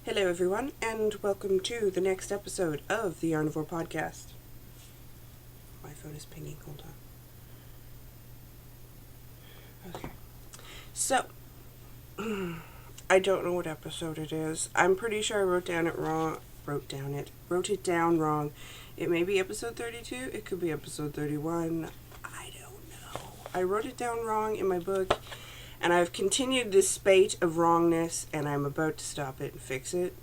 Hello, everyone, and welcome to the next episode of the Yarnivore podcast. My phone is pinging. Hold on. Okay. So, I don't know what episode it is. I'm pretty sure I wrote it down wrong. It may be episode 32. It could be episode 31. I don't know. I wrote it down wrong in my book, and I've continued this spate of wrongness, and I'm about to stop it and fix it.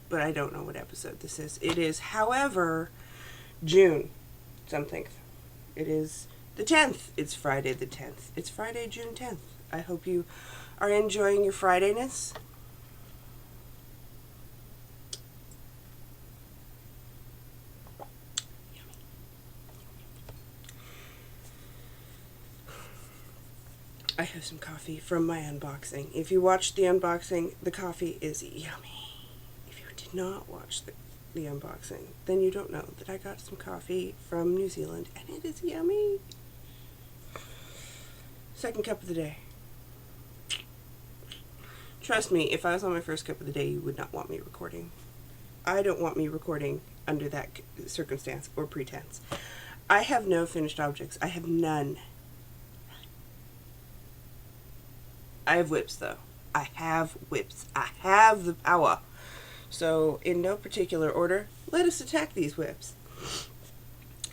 But I don't know what episode this is. It is, however, June something. It is the 10th. It's Friday the 10th. It's Friday, June 10th. I hope you are enjoying your Fridayness. I have some coffee from my unboxing. If you watched the unboxing, the coffee is yummy. If you did not watch the unboxing, then you don't know that I got some coffee from New Zealand and it is yummy. Second cup of the day. Trust me, if I was on my first cup of the day, you would not want me recording. I don't want me recording under that circumstance or pretense. I have no finished objects. I have none. I have whips, though. I have whips. I have the power. So, in no particular order, let us attack these whips.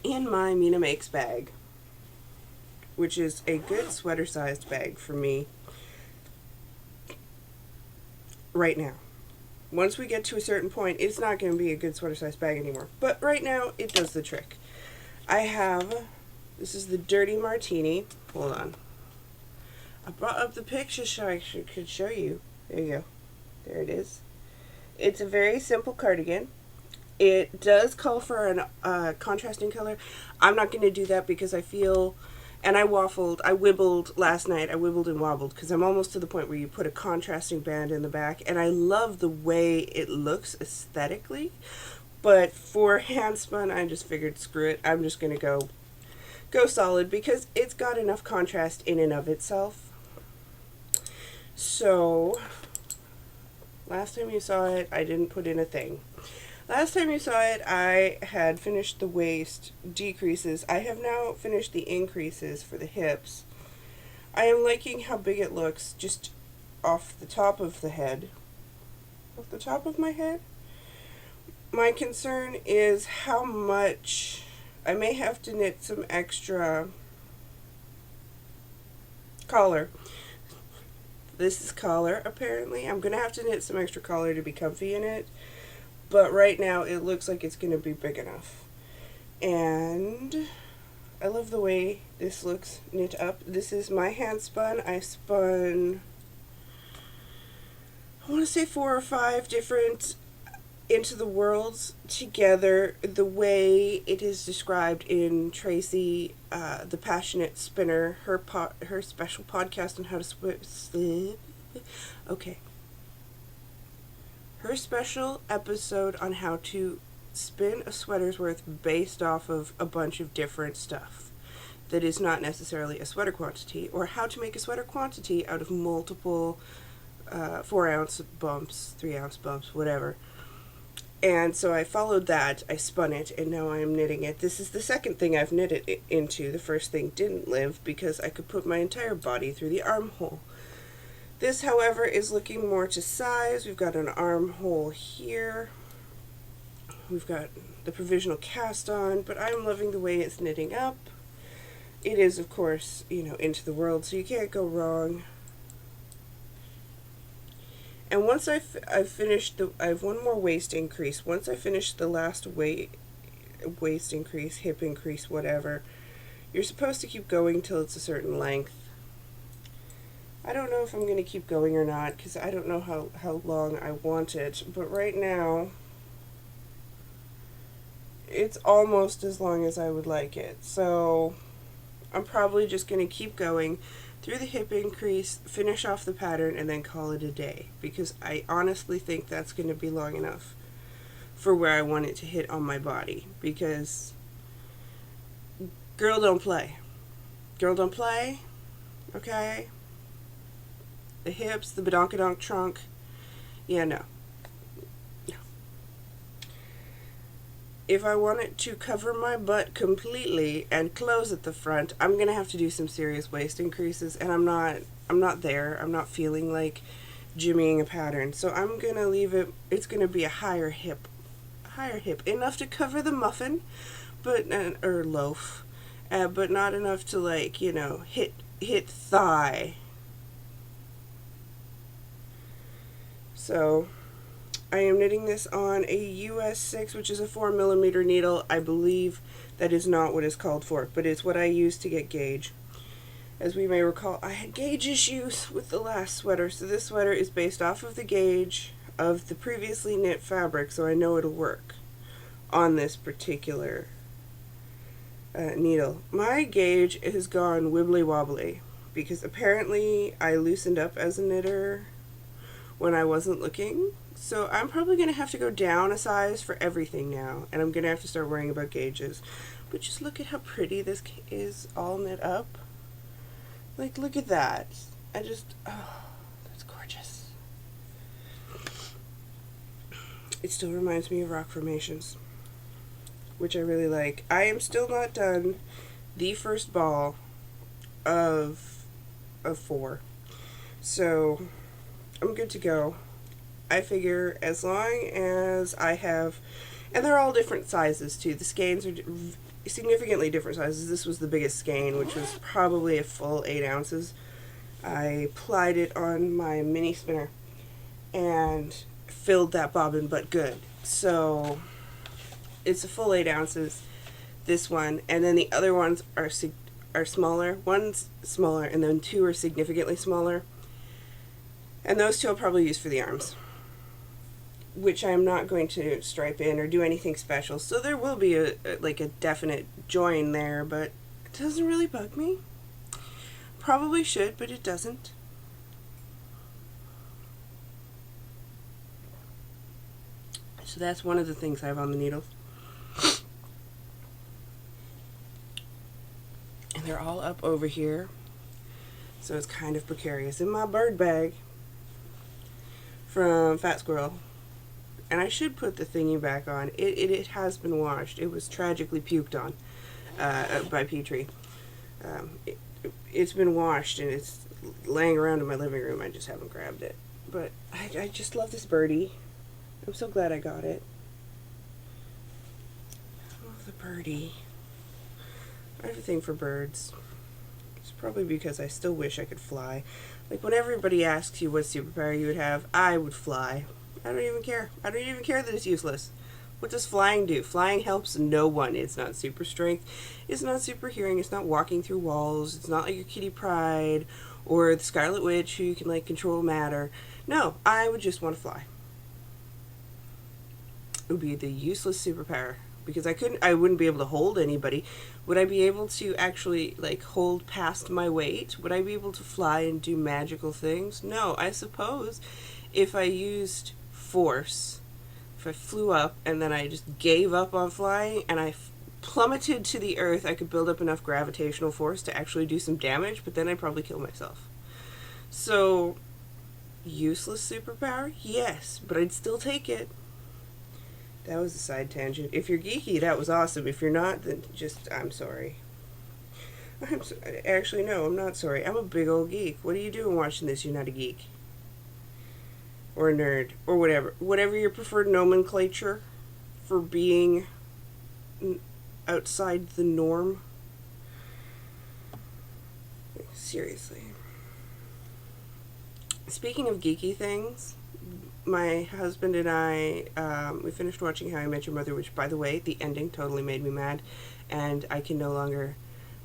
In my Mina Makes bag, which is a good sweater-sized bag for me right now. Once we get to a certain point, it's not going to be a good sweater-sized bag anymore. But right now, it does the trick. This is the Dirty Martini. Hold on. I brought up the picture so I could show you. There you go. There it is. It's a very simple cardigan. It does call for a contrasting color. I'm not going to do that because I feel, and I wibbled last night. I wibbled and wobbled because I'm almost to the point where you put a contrasting band in the back, and I love the way it looks aesthetically. But for hand spun, I just figured, screw it. I'm just going to go solid because it's got enough contrast in and of itself. So, last time you saw it, I didn't put in a thing. Last time you saw it, I had finished the waist decreases. I have now finished the increases for the hips. I am liking how big it looks just off the top of the head. Off the top of my head? My concern is how much I may have to knit some extra collar. This is collar, apparently. I'm going to have to knit some extra collar to be comfy in it. But right now, it looks like it's going to be big enough. And I love the way this looks knit up. This is my hand spun. I spun, I want to say 4 or 5 different Into the Worlds together the way it is described in Tracy, the Passionate Spinner, her special podcast on how to spin. Okay. Her special episode on how to spin a sweater's worth based off of a bunch of different stuff that is not necessarily a sweater quantity, or how to make a sweater quantity out of multiple 4-ounce bumps, 3-ounce bumps, whatever. And so I followed that, I spun it, and now I am knitting it. This is the second thing I've knitted it into. The first thing didn't live because I could put my entire body through the armhole. This, however, is looking more to size. We've got an armhole here. We've got the provisional cast on, but I'm loving the way it's knitting up. It is, of course, Into the World, so you can't go wrong. And once I've finished I have one more waist increase. Once I finish the last waist increase, hip increase, whatever, you're supposed to keep going till it's a certain length. I don't know if I'm going to keep going or not, because I don't know how long I want it. But right now, it's almost as long as I would like it. So, I'm probably just going to keep going through the hip increase, finish off the pattern, and then call it a day. Because I honestly think that's going to be long enough for where I want it to hit on my body. Because girl don't play. Girl don't play, okay? The hips, the badonkadonk trunk. Yeah, no. if I want it to cover my butt completely and close at the front, I'm gonna have to do some serious waist increases, and I'm not there. I'm not feeling like jimmying a pattern. So I'm gonna leave it, it's gonna be a higher hip, enough to cover the muffin, but, or loaf, but not enough to, like, you know, hit thigh. So I am knitting this on a US 6, which is a 4mm needle. I believe that is not what is called for, but it's what I use to get gauge. As we may recall, I had gauge issues with the last sweater, so this sweater is based off of the gauge of the previously knit fabric, so I know it'll work on this particular needle. My gauge has gone wibbly wobbly because apparently I loosened up as a knitter when I wasn't looking. So I'm probably going to have to go down a size for everything now, and I'm going to have to start worrying about gauges. But just look at how pretty this is all knit up. Like, look at that. Oh, that's gorgeous. It still reminds me of rock formations, which I really like. I am still not done the first ball of 4. So I'm good to go. I figure as long as I have, and they're all different sizes too. The skeins are significantly different sizes. This was the biggest skein, which was probably a full 8 ounces. I plied it on my mini spinner and filled that bobbin but good. So it's a full 8 ounces, this one, and then the other ones are smaller. One's smaller, and then 2 are significantly smaller. And those 2 I'll probably use for the arms, which I'm not going to stripe in or do anything special. So there will be a definite join there, but it doesn't really bug me. Probably should, but it doesn't. So that's one of the things I have on the needles. And they're all up over here, so it's kind of precarious. In my bird bag from Fat Squirrel, and I should put the thingy back on. It has been washed. It was tragically puked on by Petrie. It's been washed and it's laying around in my living room. I just haven't grabbed it. But I just love this birdie. I'm so glad I got it. Oh, the birdie. I have a thing for birds. It's probably because I still wish I could fly. Like, when everybody asks you what superpower you would have, I would fly. I don't even care. I don't even care that it's useless. What does flying do? Flying helps no one. It's not super strength. It's not super hearing. It's not walking through walls. It's not like your Kitty Pryde or the Scarlet Witch who can, like, control matter. No, I would just want to fly. It would be the useless superpower because I wouldn't be able to hold anybody. Would I be able to actually, like, hold past my weight? Would I be able to fly and do magical things? No, I suppose if I used force, if I flew up and then I just gave up on flying and I plummeted to the earth, I could build up enough gravitational force to actually do some damage, but then I'd probably kill myself. So, useless superpower? Yes, but I'd still take it. That was a side tangent. If you're geeky, that was awesome. If you're not, then just, I'm sorry. Actually, no, I'm not sorry. I'm a big old geek. What are you doing watching this? You're not a geek. Or a nerd. Or whatever. Whatever your preferred nomenclature for being outside the norm. Seriously. Speaking of geeky things, my husband and I, we finished watching How I Met Your Mother, which, by the way, the ending totally made me mad, and I can no longer,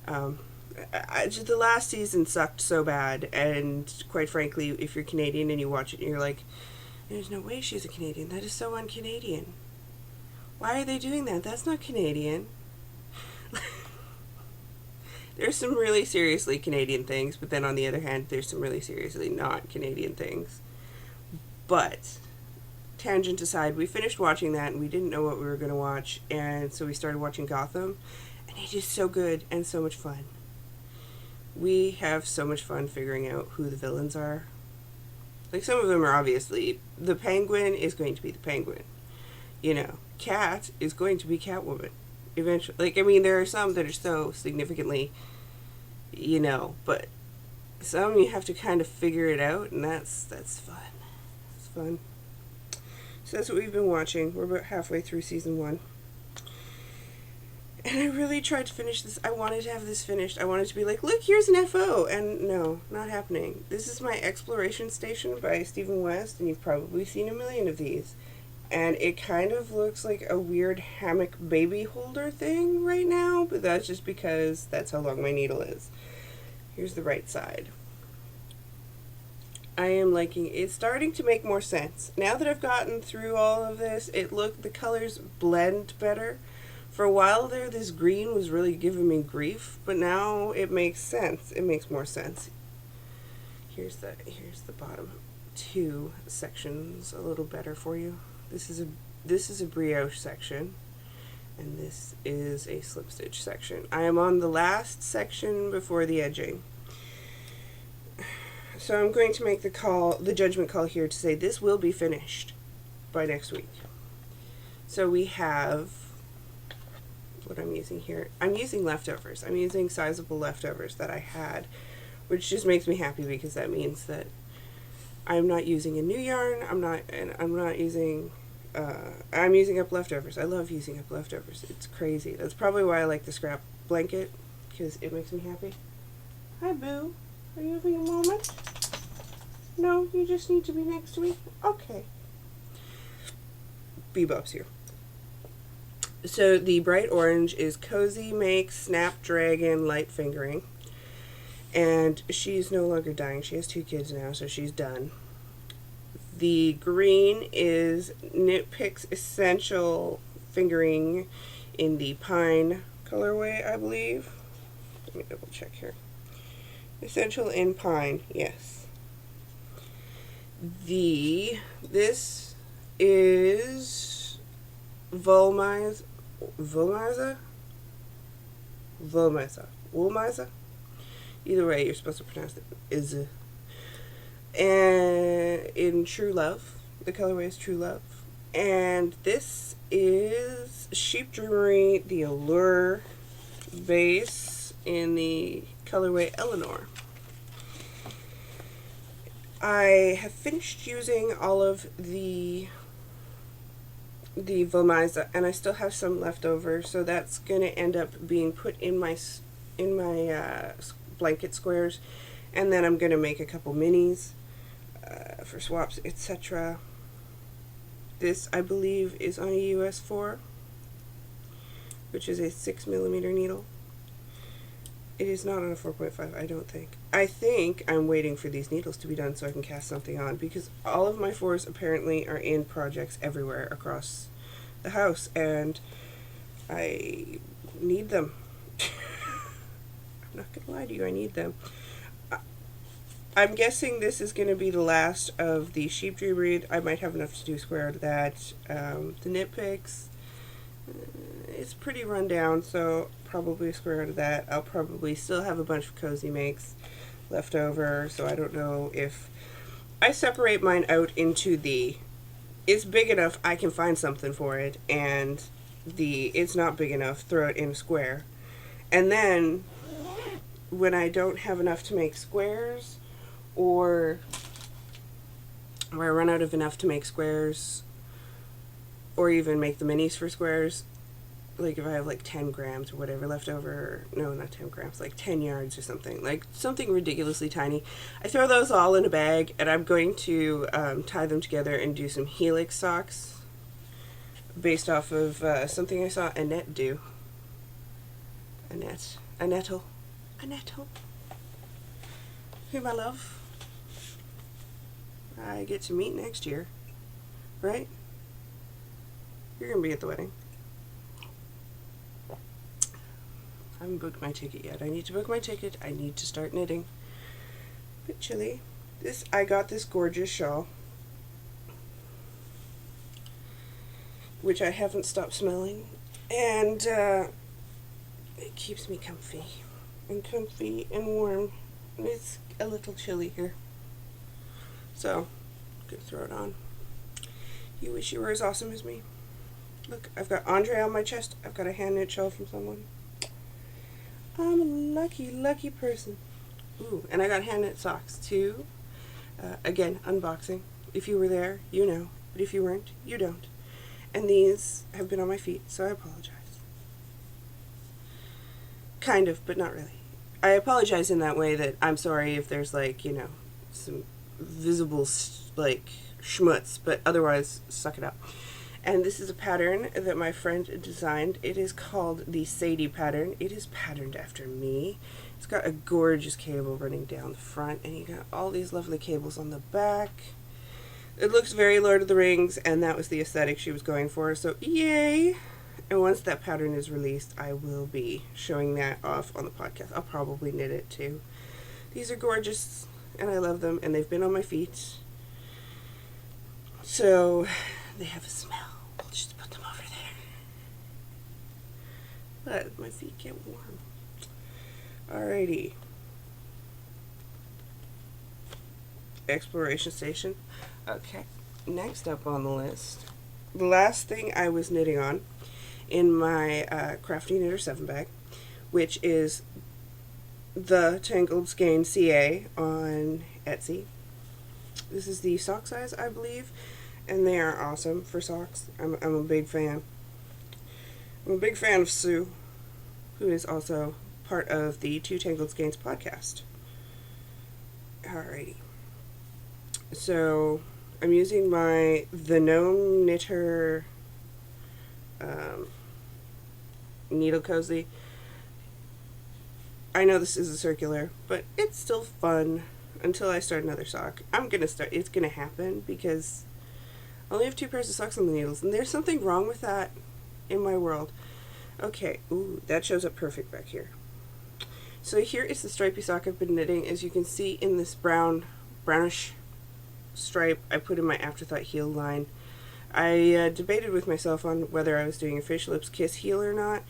the last season sucked so bad, and quite frankly, if you're Canadian and you watch it and you're like, there's no way she's a Canadian, that is so un-Canadian. Why are they doing that? That's not Canadian. There's some really seriously Canadian things, but then on the other hand, there's some really seriously not Canadian things. But, tangent aside, we finished watching that and we didn't know what we were going to watch, and so we started watching Gotham, and it is so good and so much fun. We have so much fun figuring out who the villains are. Like, some of them are obviously, the Penguin is going to be the Penguin, you know, Cat is going to be Catwoman eventually. Like, I mean, there are some that are so significantly, but some you have to kind of figure it out, and that's fun. It's fun. So that's what we've been watching. We're about halfway through season 1. And I really tried to finish this. I wanted to have this finished. I wanted to be like, look, here's an FO. And no, not happening. This is my Exploration Station by Stephen West, and you've probably seen a million of these. And it kind of looks like a weird hammock baby holder thing right now, but that's just because that's how long my needle is. Here's the right side. I am liking it. It's starting to make more sense. Now that I've gotten through all of this, the colors blend better. For a while there, this green was really giving me grief, but now it makes sense. It makes more sense. Here's the bottom 2 sections a little better for you. This is a brioche section, and this is a slip stitch section. I am on the last section before the edging. So I'm going to make the judgment call here to say this will be finished by next week. So we have what I'm using here. I'm using leftovers. I'm using sizable leftovers that I had, which just makes me happy because that means that I'm not using a new yarn. I'm using up leftovers. I love using up leftovers. It's crazy. That's probably why I like the scrap blanket, because it makes me happy. Hi, Boo. Are you having a moment? No, you just need to be next to me? Okay. Bebop's here. So the bright orange is Cozy Make Snapdragon Light Fingering. And she's no longer dying. She has 2 kids now, so she's done. The green is Knit Picks Essential Fingering in the Pine colorway, I believe. Let me double check here. Essential in Pine, yes. This is Woolmiza. Either way, you're supposed to pronounce it is. And in True Love, the colorway is True Love. And this is Sheep Dreamery, the Allure base in the colorway Eleanor. I have finished using all of the Vomiza, and I still have some left over, so that's going to end up being put in my blanket squares, and then I'm going to make a couple minis for swaps, etc. This, I believe, is on a US 4, which is a 6mm needle. It is not on a 4.5, I don't think. I think I'm waiting for these needles to be done so I can cast something on, because all of my 4s apparently are in projects everywhere across the house, and I need them. I'm not gonna lie to you, I need them. I'm guessing this is going to be the last of the Sheep Dreamery. I might have enough to do square to that. The Knit Picks, it's pretty run down, so probably a square out of that. I'll probably still have a bunch of Cozy Makes left over, so I don't know if I separate mine out into it's big enough I can find something for it, and it's not big enough, throw it in a square. And then when I don't have enough to make squares, or where I run out of enough to make squares, or even make the minis for squares, like if I have like 10 grams or whatever left over, no, not 10 grams, like 10 yards or something, like something ridiculously tiny, I throw those all in a bag, and I'm going to tie them together and do some helix socks based off of something I saw Annette do. Annettle. Whom I love. I get to meet next year, right? You're gonna be at the wedding. I haven't booked my ticket yet. I need to book my ticket. I need to start knitting. Bit chilly. I got this gorgeous shawl, which I haven't stopped smelling, and it keeps me comfy and warm. It's a little chilly here, so I'm gonna throw it on. You wish you were as awesome as me. Look, I've got Andre on my chest. I've got a hand knit shell from someone. I'm a lucky, lucky person. Ooh, and I got hand knit socks too. Again, unboxing. If you were there, you know. But if you weren't, you don't. And these have been on my feet, so I apologize. Kind of, but not really. I apologize in that way that I'm sorry if there's, like, you know, some visible, like, schmutz, but otherwise, suck it up. And this is a pattern that my friend designed. It is called the Sadie pattern. It is patterned after me. It's got a gorgeous cable running down the front, and you got all these lovely cables on the back. It looks very Lord of the Rings, and that was the aesthetic she was going for, so yay! And once that pattern is released, I will be showing that off on the podcast. I'll probably knit it too. These are gorgeous, and I love them, and they've been on my feet. So, they have a smell. I'll just put them over there. But my feet get warm. Alrighty. Exploration station. Okay, next up on the list. The last thing I was knitting on in my Crafty Knitter 7 bag, which is the Tangled Skein CA on Etsy. This is the sock size, I believe, and they are awesome for socks. I'm a big fan. I'm a big fan of Sue, who is also part of the Two Tangled Skeins podcast. Alrighty. So, I'm using the Gnome Knitter Needle Cozy. I know this is a circular, but it's still fun until I start another sock. It's gonna happen because I only have 2 pairs of socks on the needles, and there's something wrong with that in my world. Okay, ooh, that shows up perfect back here. So here is the stripy sock I've been knitting. As you can see in this brownish stripe I put in my afterthought heel line. I debated with myself on whether I was doing a Fish Lips Kiss heel or not,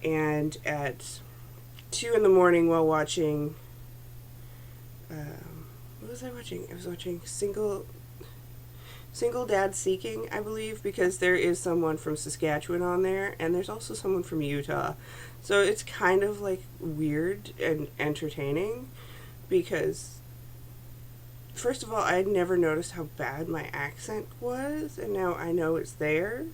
and at 2 in the morning while watching, what was I watching? I was watching Single Dad Seeking, I believe, because there is someone from Saskatchewan on there, and there's also someone from Utah. So it's kind of like weird and entertaining because, first of all, I had never noticed how bad my accent was, and now I know it's there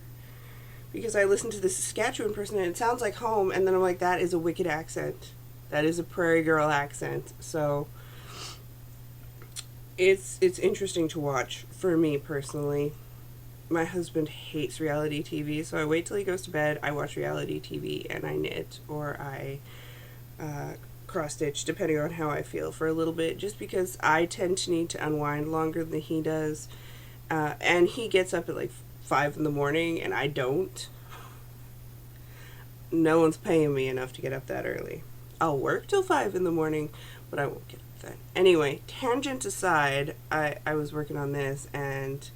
because I listened to the Saskatchewan person and it sounds like home, and then I'm like, that is a wicked accent. That is a prairie girl accent. So it's interesting to watch for me personally. My husband hates reality TV, so I wait till he goes to bed, I watch reality TV, and I knit, or I cross-stitch, depending on how I feel, for a little bit, just because I tend to need to unwind longer than he does, and he gets up at like 5 in the morning, and I don't. No one's paying me enough to get up that early. I'll work till 5 in the morning, but I won't get up then. Anyway, tangent aside, I was working on this, and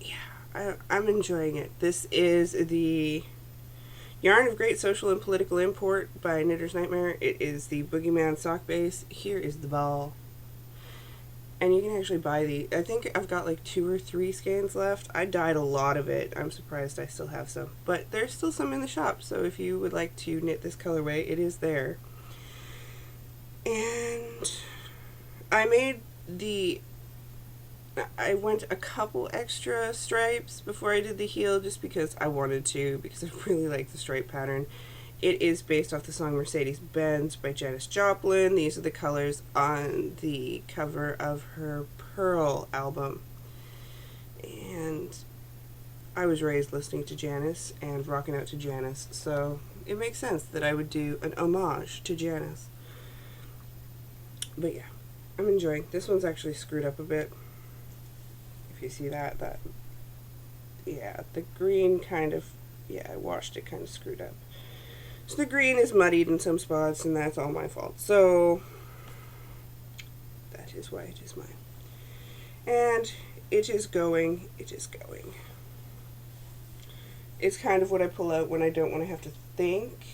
yeah, I'm enjoying it. This is the Yarn of Great Social and Political Import by Knitter's Nightmare. It is the Boogeyman sock base. Here is the ball. And you can actually buy the, I think I've got like 2 or 3 skeins left. I dyed a lot of it. I'm surprised I still have some. But there's still some in the shop, so if you would like to knit this colorway, it is there. And I went a couple extra stripes before I did the heel just because I wanted to, because I really like the stripe pattern. It is based off the song Mercedes-Benz by Janis Joplin. These are the colors on the cover of her Pearl album. And I was raised listening to Janis and rocking out to Janis, so it makes sense that I would do an homage to Janis. But yeah, I'm enjoying. This one's actually screwed up a bit. If you see that, yeah, the green kind of, yeah, I washed it, kind of screwed up. So the green is muddied in some spots, and that's all my fault. So that is why it is mine. And it is going. It's kind of what I pull out when I don't want to have to think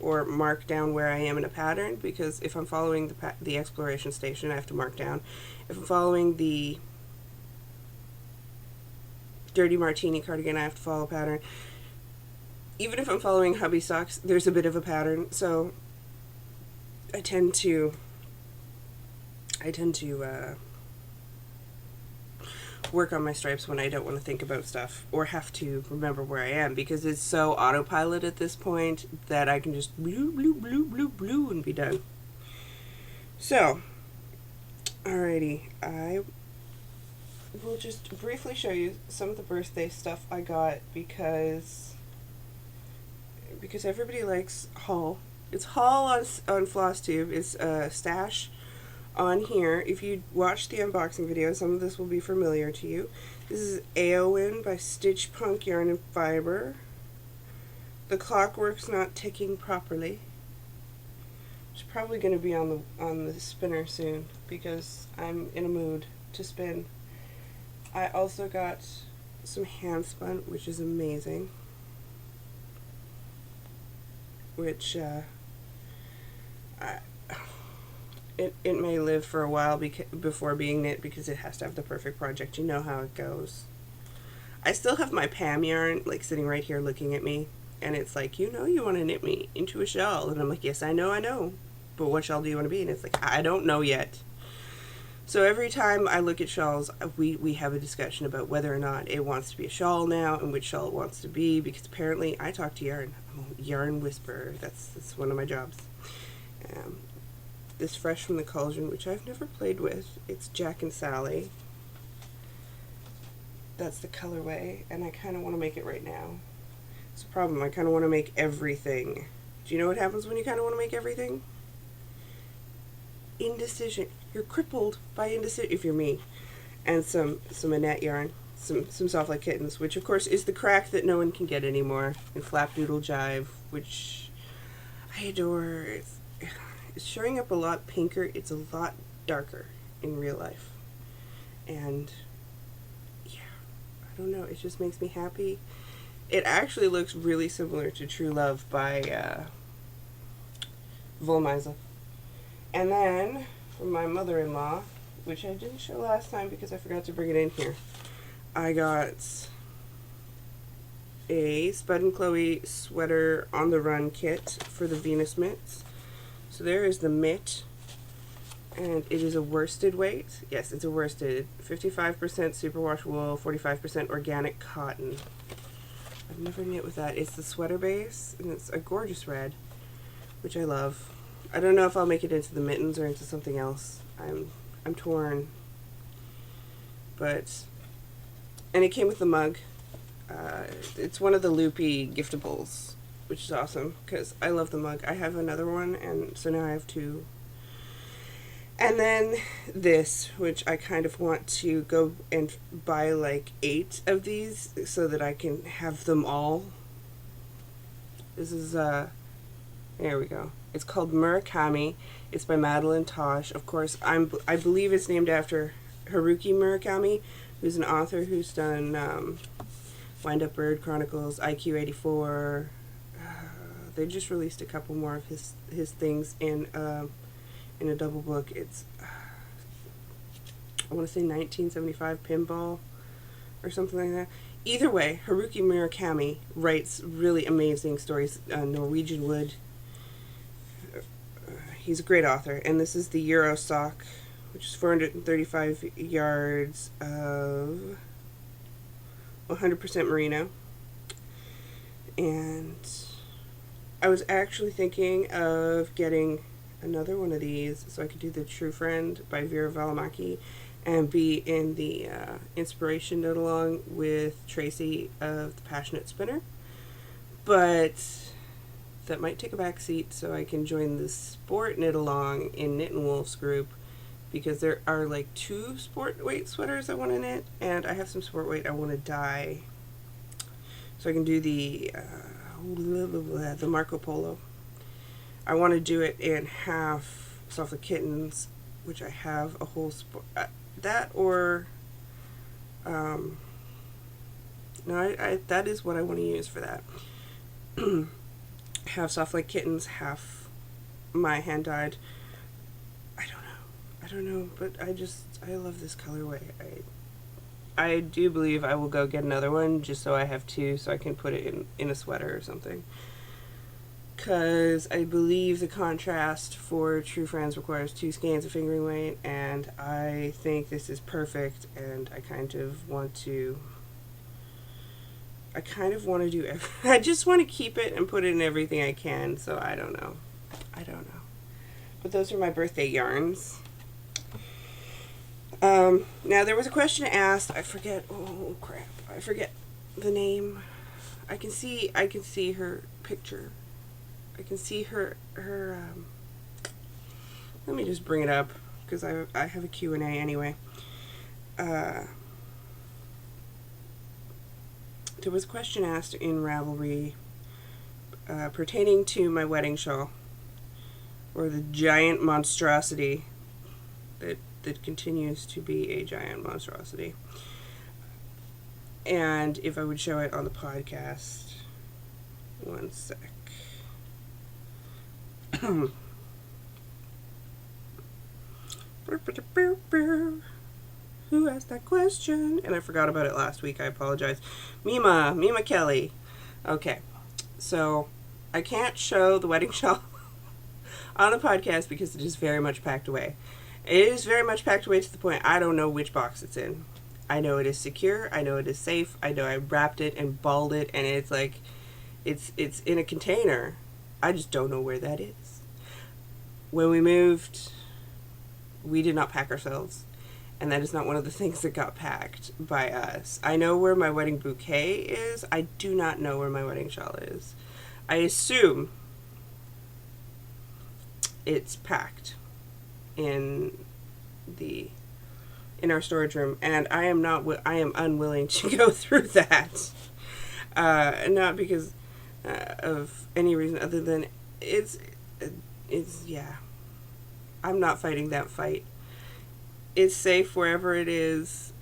or mark down where I am in a pattern, because if I'm following the exploration station, I have to mark down. If I'm following the dirty martini cardigan, I have to follow a pattern. Even if I'm following hubby socks, there's a bit of a pattern, so I tend to work on my stripes when I don't want to think about stuff or have to remember where I am, because it's so autopilot at this point that I can just blue, blue, blue, blue, blue and be done. So, alrighty, I will just briefly show you some of the birthday stuff I got because everybody likes haul. It's haul on FlossTube. It's Stash on here. If you watch the unboxing video, some of this will be familiar to you. This is Aowen by Stitch Punk Yarn and Fiber. The clockwork's not ticking properly. It's probably going to be on the spinner soon because I'm in a mood to spin. I also got some hand spun, which is amazing. Which it may live for a while before being knit because it has to have the perfect project. You know how it goes. I still have my Pam yarn like sitting right here looking at me, and it's like, you know, you want to knit me into a shawl, and I'm like, yes, I know, but what shawl do you want to be? And it's like, I don't know yet. So every time I look at shawls, we have a discussion about whether or not it wants to be a shawl now and which shawl it wants to be, because apparently I talk to yarn. I'm a yarn whisperer. That's one of my jobs. This Fresh from the Cauldron, which I've never played with. It's Jack and Sally. That's the colorway, and I kind of want to make it right now. It's a problem. I kind of want to make everything. Do you know what happens when you kind of want to make everything? Indecision. You're crippled by indecision if you're me. And some Annette yarn, some Soft Like Kittens, which of course is the crack that no one can get anymore, and Flapdoodle Jive, which I adore. It's showing up a lot pinker. It's a lot darker in real life, and yeah, I don't know. It just makes me happy. It actually looks really similar to True Love by Volmisa. And then, from my mother-in-law, which I didn't show last time because I forgot to bring it in here, I got a Spud and Chloe sweater on the run kit for the Venus mitts. So there is the mitt, and it is a worsted weight. Yes, it's a worsted. 55% superwash wool, 45% organic cotton. I've never knit with that. It's the sweater base, and it's a gorgeous red, which I love. I don't know if I'll make it into the mittens or into something else. I'm torn. But, and it came with the mug. It's one of the loopy giftables, which is awesome because I love the mug. I have another one, and so now I have two. And then this, which I kind of want to go and buy like 8 of these so that I can have them all. This is there we go. It's called Murakami. It's by Madeline Tosh. Of course, I believe it's named after Haruki Murakami, who's an author who's done Wind Up Bird Chronicles, IQ84. They just released a couple more of his things in a double book. It's I want to say 1975 Pinball or something like that. Either way, Haruki Murakami writes really amazing stories. Norwegian Wood. He's a great author, and this is the Euro sock, which is 435 yards of 100% merino. And I was actually thinking of getting another one of these so I could do the True Friend by Vera Valimaki and be in the inspiration knit along with Tracy of the Passionate Spinner. But that might take a back seat so I can join the sport knit along in Knit and Wolf's group, because there are like 2 sport weight sweaters I want to knit, and I have some sport weight I want to dye so I can do the Marco Polo. I want to do it in half Soft Like Kittens, which I have a whole sport that, or no, I that is what I want to use for that. Half Soft Like Kittens, half my hand dyed. I don't know, but I love this colorway. I do believe I will go get another one just so I have two, so I can put it in a sweater or something. Because I believe the contrast for True Friends requires 2 skeins of fingering weight, and I think this is perfect, and I kind of want to do I just want to keep it and put it in everything I can, so I don't know. But those are my birthday yarns. Now there was a question asked, I forget the name. I can see her picture. I can see her let me just bring it up, because I have a Q&A anyway. There was a question asked in Ravelry pertaining to my wedding shawl, or the giant monstrosity that continues to be a giant monstrosity, and if I would show it on the podcast. One sec. Who asked that question? And I forgot about it last week. I apologize. Mima Kelly. Okay, so I can't show the wedding shawl on the podcast because it is very much packed away. It is very much packed away to the point I don't know which box it's in. I know it is secure. I know it is safe. I know I wrapped it and balled it, and it's like it's in a container. I just don't know where that is. When we moved, we did not pack ourselves, and that is not one of the things that got packed by us. I know where my wedding bouquet is. I do not know where my wedding shawl is. I assume it's packed in our storage room, and I am unwilling to go through that. Not because of any reason other than it's yeah. I'm not fighting that fight. It's safe wherever it is.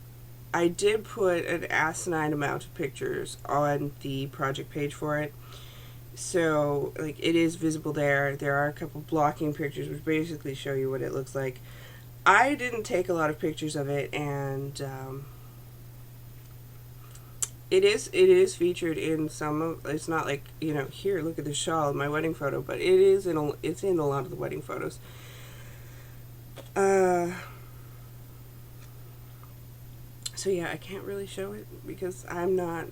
I did put an asinine amount of pictures on the project page for it. So, like, it is visible there. There are a couple blocking pictures which basically show you what it looks like. I didn't take a lot of pictures of it, and it is featured in some of. It's not like, here, look at the shawl in my wedding photo, but it's in a lot of the wedding photos. So yeah, I can't really show it because I'm not.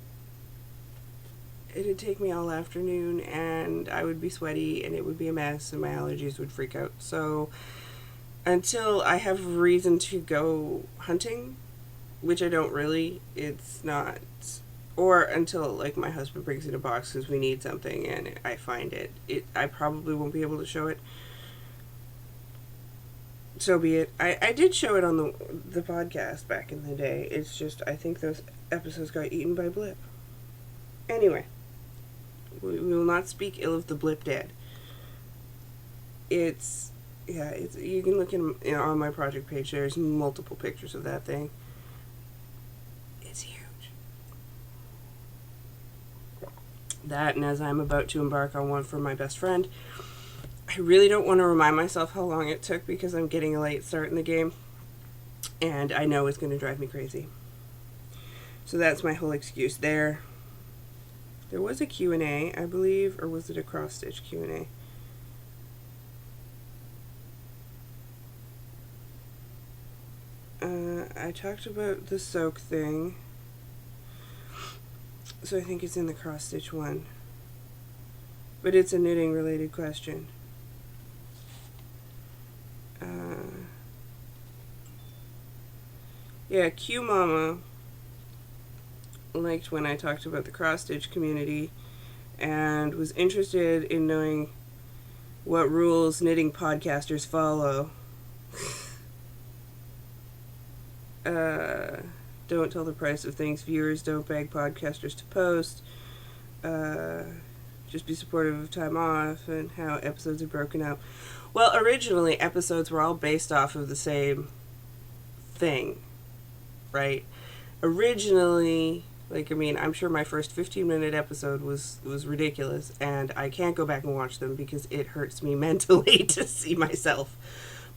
It'd take me all afternoon, and I would be sweaty, and it would be a mess, and my allergies would freak out. So until I have reason to go hunting, which I don't really, it's not, or until, like, my husband brings in a box because we need something and I find it, I probably won't be able to show it. So be it. I did show it on the podcast back in the day. It's just, I think those episodes got eaten by Blip. Anyway, we will not speak ill of the Blip dead. You can look on my project page. There's multiple pictures of that thing. It's huge. That, and as I'm about to embark on one for my best friend, I really don't want to remind myself how long it took because I'm getting a late start in the game, and I know it's going to drive me crazy. So that's my whole excuse there. There was a Q&A, I believe, or was it a cross-stitch Q&A? I talked about the soak thing, so I think it's in the cross-stitch one. But it's a knitting-related question. Yeah, Q Mama liked when I talked about the cross-stitch community and was interested in knowing what rules knitting podcasters follow. Don't tell the price of things. Viewers don't beg podcasters to post. Just be supportive of time off and how episodes are broken up. Well, originally, episodes were all based off of the same thing, right? Originally, I'm sure my first 15-minute episode was ridiculous, and I can't go back and watch them because it hurts me mentally to see myself.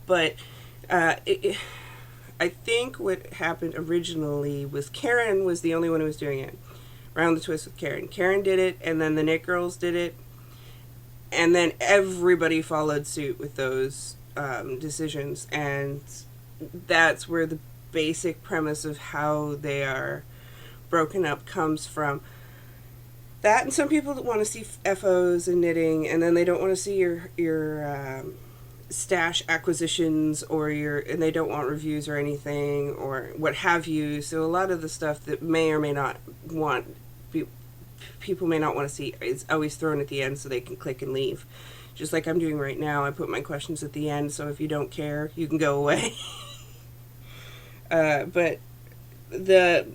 But I think what happened originally was Karen was the only one who was doing it. Round the Twist with Karen. Karen did it, and then the Knit Girls did it, and then everybody followed suit with those decisions, and that's where the basic premise of how they are broken up comes from. That, and some people that want to see FOs and knitting, and then they don't want to see your stash acquisitions and they don't want reviews or anything or what have you. So a lot of the stuff that may or may not people may not want to see is always thrown at the end so they can click and leave. Just like I'm doing right now, I put my questions at the end, so if you don't care, you can go away. But the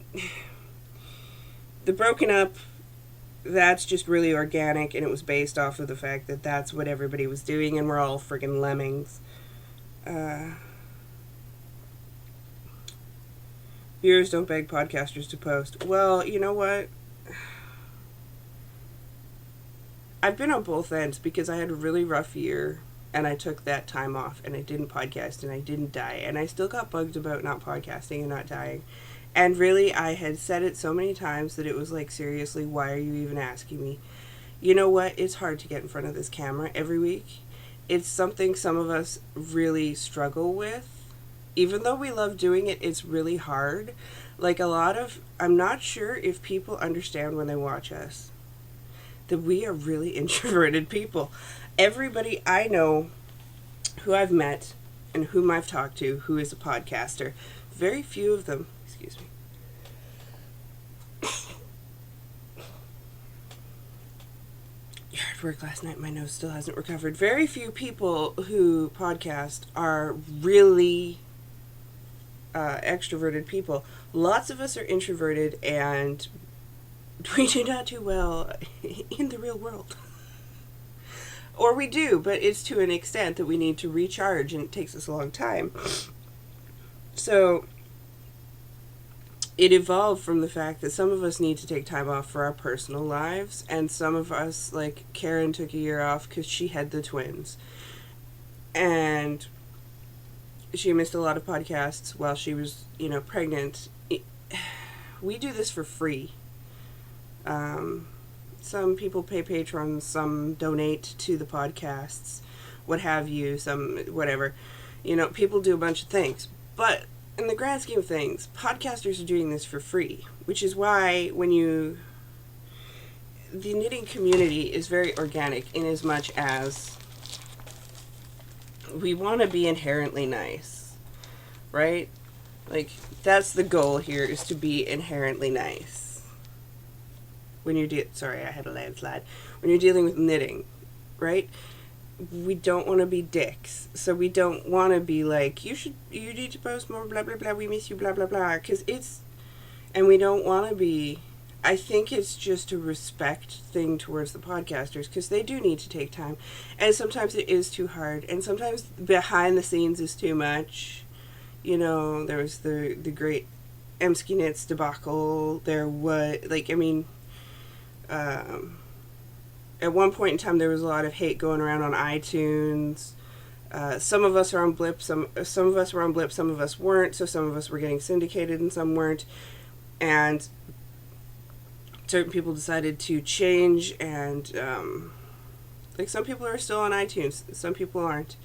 broken up, that's just really organic, and it was based off of the fact that that's what everybody was doing, and we're all friggin' lemmings. Viewers don't beg podcasters to post. Well, you know what? I've been on both ends because I had a really rough year, and I took that time off, and I didn't podcast, and I didn't die, and I still got bugged about not podcasting and not dying. And really, I had said it so many times that it was like, seriously, why are you even asking me? You know what? It's hard to get in front of this camera every week. It's something some of us really struggle with. Even though we love doing it, it's really hard. Like I'm not sure if people understand when they watch us that we are really introverted people. Everybody I know who I've met and whom I've talked to who is a podcaster, very few of them, excuse me, hard work last night, my nose still hasn't recovered. Very few people who podcast are really extroverted people. Lots of us are introverted, and we do not do well in the real world. Or we do, but it's to an extent that we need to recharge, and it takes us a long time. So it evolved from the fact that some of us need to take time off for our personal lives, and some of us, like Karen, took a year off because she had the twins. And she missed a lot of podcasts while she was, pregnant. We do this for free. Some people pay patrons, some donate to the podcasts, what have you, some whatever. People do a bunch of things. But in the grand scheme of things, podcasters are doing this for free, which is why the knitting community is very organic in as much as we want to be inherently nice, right? Like, that's the goal here, is to be inherently nice. When you're sorry, I had a landslide. When you're dealing with knitting, right? We don't want to be dicks. So we don't want to be like, you need to post more, blah, blah, blah, we miss you, blah, blah, blah. And we don't want to be, I think it's just a respect thing towards the podcasters, because they do need to take time. And sometimes it is too hard. And sometimes behind the scenes is too much. There was the great Emsky Knits debacle. There was, at one point in time, there was a lot of hate going around on iTunes. Some of us are on Blip, some of us were on Blip, some of us weren't, so some of us were getting syndicated and some weren't. And certain people decided to change, and some people are still on iTunes, some people aren't,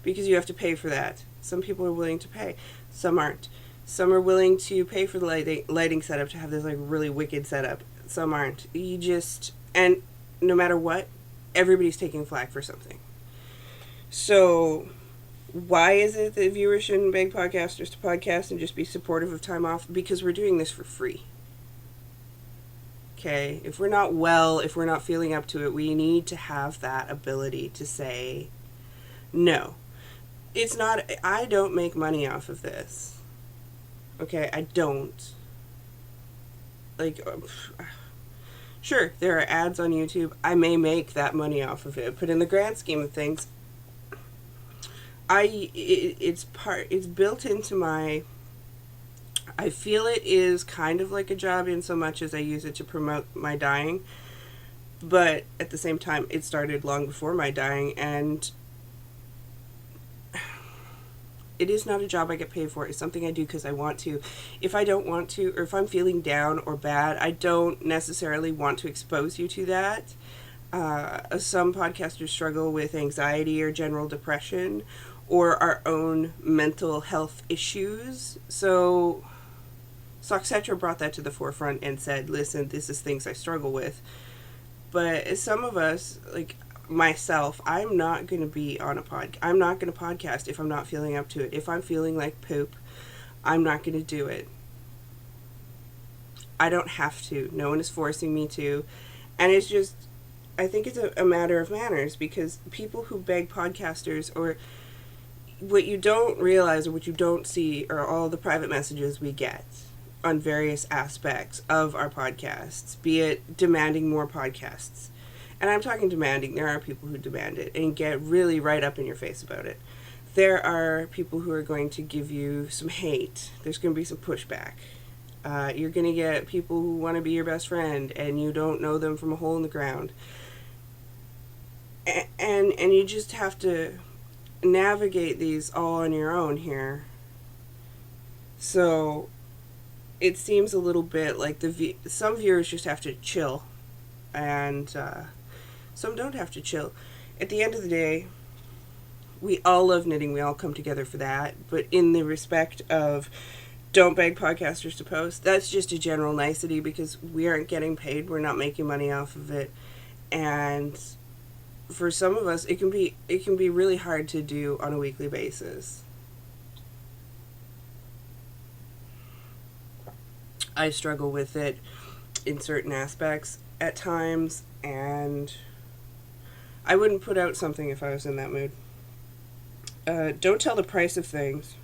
because you have to pay for that. Some people are willing to pay, some aren't. Some are willing to pay for the lighting setup to have this really wicked setup. Some aren't. And no matter what, everybody's taking flack for something. So why is it that viewers shouldn't beg podcasters to podcast and just be supportive of time off? Because we're doing this for free. Okay? If we're not well, if we're not feeling up to it, we need to have that ability to say, no. It's not, I don't make money off of this. Okay? I don't. Sure, there are ads on YouTube. I may make that money off of it, but in the grand scheme of things, it's built into my, I feel it is kind of like a job in so much as I use it to promote my dyeing, but at the same time, it started long before my dyeing, and It is not a job I get paid for. It's something I do because I want to. If I don't want to, or if I'm feeling down or bad, I don't necessarily want to expose you to that. Some podcasters struggle with anxiety or general depression or our own mental health issues. So Soxetra brought that to the forefront and said, listen, this is things I struggle with. But some of us, like myself, I'm not going to be on a I'm not going to podcast if I'm not feeling up to it. If I'm feeling like poop, I'm not going to do it. I don't have to. No one is forcing me to. And it's just, I think it's a matter of manners, because people who beg podcasters, or what you don't realize or what you don't see, are all the private messages we get on various aspects of our podcasts, be it demanding more podcasts. And I'm talking demanding. There are people who demand it and get really right up in your face about it. There are people who are going to give you some hate. There's going to be some pushback. You're going to get people who want to be your best friend and you don't know them from a hole in the ground. And you just have to navigate these all on your own here. So it seems a little bit like some viewers just have to chill, and some don't have to chill. At the end of the day, we all love knitting. We all come together for that. But in the respect of don't beg podcasters to post, that's just a general nicety, because we aren't getting paid. We're not making money off of it. And for some of us, it can be really hard to do on a weekly basis. I struggle with it in certain aspects at times, and I wouldn't put out something if I was in that mood. Don't tell the price of things.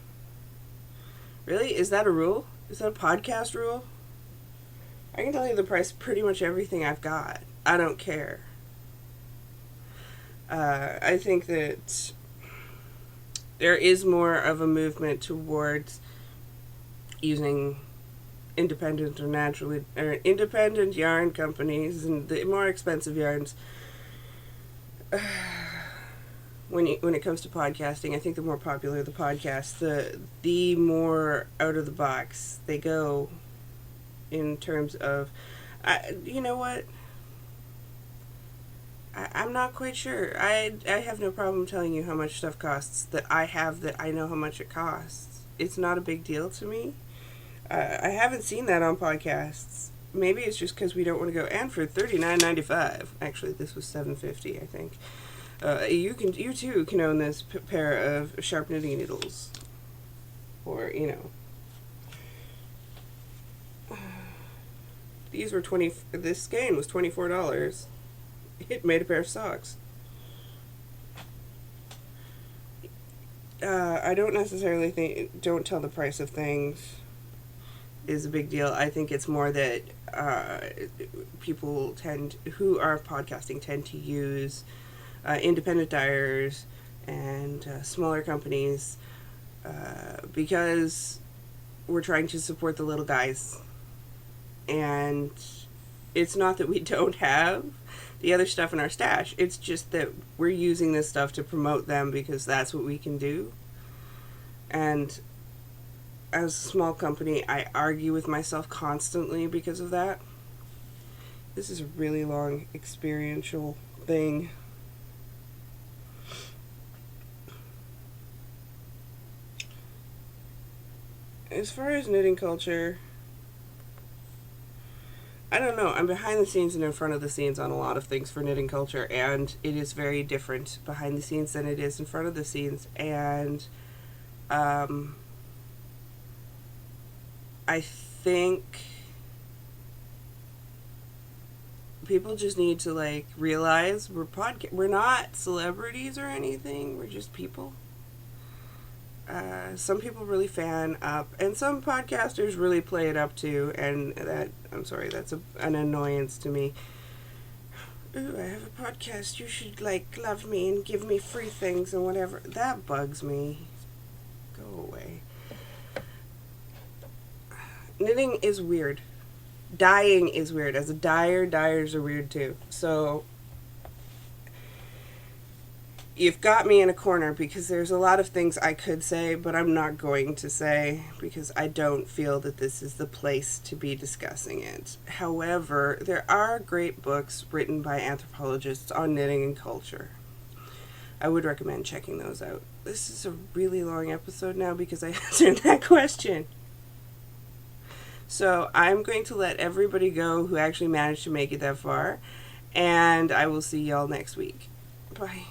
Really? Is that a rule? Is that a podcast rule? I can tell you the price of pretty much everything I've got. I don't care. I think that there is more of a movement towards using independent independent yarn companies and the more expensive yarns. When it comes to podcasting, I think the more popular the podcast, the more out of the box they go in terms of, you know what? I'm not quite sure. I have no problem telling you how much stuff costs that I know how much it costs. It's not a big deal to me. I haven't seen that on podcasts. Maybe it's just because we don't want to go. And for $39.95, actually, this was $7.50, I think. You too can own this pair of sharp knitting needles, or these were This skein was $24. It made a pair of socks. I don't necessarily think don't tell the price of things is a big deal. I think it's more that people who are podcasting tend to use independent dyers and smaller companies because we're trying to support the little guys. And it's not that we don't have the other stuff in our stash. It's just that we're using this stuff to promote them because that's what we can do. And as a small company, I argue with myself constantly because of that. This is a really long experiential thing. As far as knitting culture, I don't know. I'm behind the scenes and in front of the scenes on a lot of things for knitting culture, and it is very different behind the scenes than it is in front of the scenes. And I think people just need to realize we're not celebrities or anything. We're just people. Some people really fan up, and some podcasters really play it up too, and that's an annoyance to me. Ooh, I have a podcast, you should love me and give me free things and whatever. That bugs me. Go away. Knitting is weird. Dyeing is weird. As a dyer, dyers are weird too. So you've got me in a corner because there's a lot of things I could say, but I'm not going to say because I don't feel that this is the place to be discussing it. However, there are great books written by anthropologists on knitting and culture. I would recommend checking those out. This is a really long episode now because I answered that question. So I'm going to let everybody go who actually managed to make it that far, and I will see y'all next week. Bye.